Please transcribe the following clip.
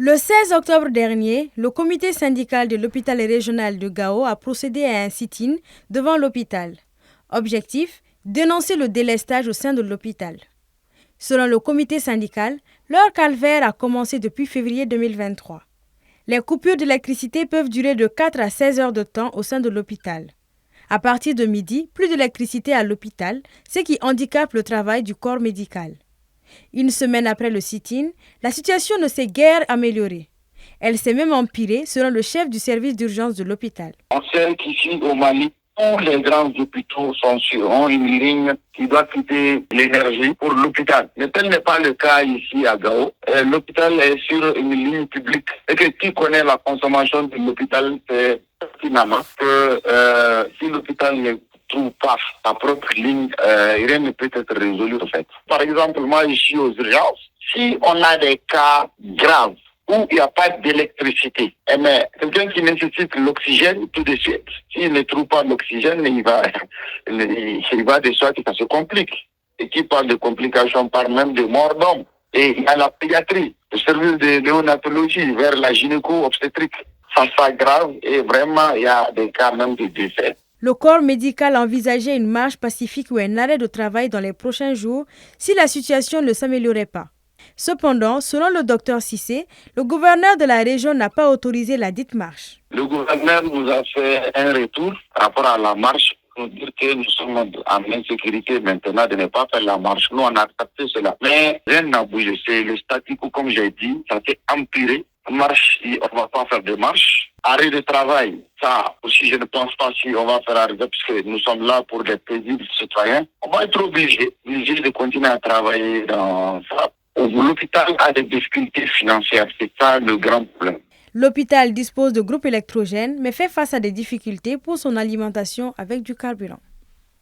Le 16 octobre dernier, le comité syndical de l'hôpital régional de Gao a procédé à un sit-in devant l'hôpital. Objectif, dénoncer le délestage au sein de l'hôpital. Selon le comité syndical, leur calvaire a commencé depuis février 2023. Les coupures d'électricité peuvent durer de 4 à 16 heures de temps au sein de l'hôpital. À partir de midi, plus d'électricité à l'hôpital, ce qui handicape le travail du corps médical. Une semaine après le sit-in, la situation ne s'est guère améliorée. Elle s'est même empirée selon le chef du service d'urgence de l'hôpital. On sait qu'ici au Mali, tous les grands hôpitaux ont une ligne qui doit quitter l'énergie pour l'hôpital. Mais tel n'est pas le cas ici à Gao. L'hôpital est sur une ligne publique et que qui connaît la consommation de l'hôpital, c'est pertinemment que si l'hôpital ne trouve pas sa propre ligne, rien ne peut être résolu en fait. Par exemple, moi ici aux urgences, si on a des cas graves où il n'y a pas d'électricité, mais quelqu'un qui nécessite l'oxygène tout de suite, s'il ne trouve pas l'oxygène, il va de soi que ça se complique. Et qui parle de complications parle même de mort d'homme. Et il y a la pédiatrie, le service de néonatologie vers la gynéco-obstétrique. Ça s'aggrave et vraiment il y a des cas même de décès. Le corps médical a envisagé une marche pacifique ou un arrêt de travail dans les prochains jours si la situation ne s'améliorait pas. Cependant, selon le docteur Cissé, le gouverneur de la région n'a pas autorisé la dite marche. Le gouverneur nous a fait un retour par rapport à la marche pour dire que nous sommes en insécurité maintenant de ne pas faire la marche. Nous, on a accepté cela. Mais rien n'a bougé. C'est le statu quo, comme j'ai dit, ça s'est empiré. Marche, si on ne va pas faire de marche. Arrêt de travail, ça aussi, je ne pense pas si on va faire arriver, puisque nous sommes là pour des paisibles citoyens. On va être obligé de continuer à travailler dans ça. L'hôpital a des difficultés financières, c'est ça le grand problème. L'hôpital dispose de groupes électrogènes, mais fait face à des difficultés pour son alimentation avec du carburant.